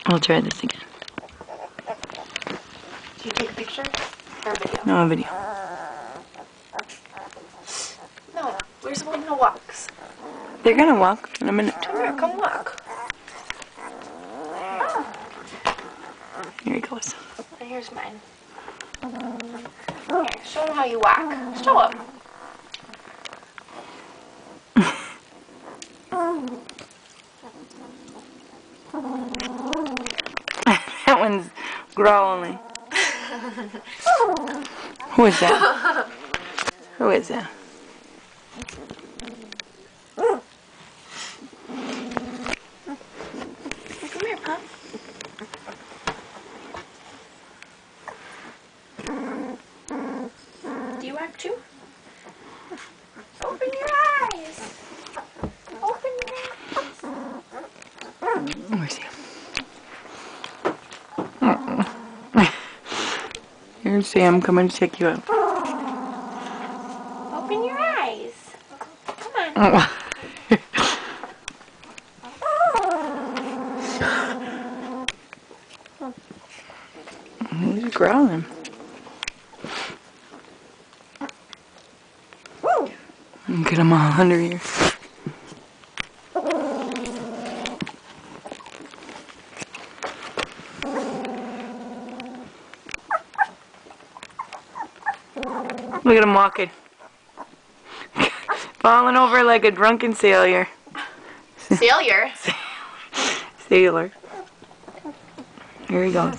I'll try this again. Do you take a picture or a video? No, a video. No, where's the one that walks? They're gonna walk in a minute. Come here, come walk. Here he goes. And here's mine. Here, show him how you walk. Show him. That one's growling. Who is that? Who is that? Come here, pup. Do you walk too? Open your eyes. Open your eyes. Where's he? Here's Sam coming to check you out. Open your eyes. Come on. He's growling. Get him all under here. Look at him walking. Falling over like a drunken sailor. Sailor. Sailor. Here he goes.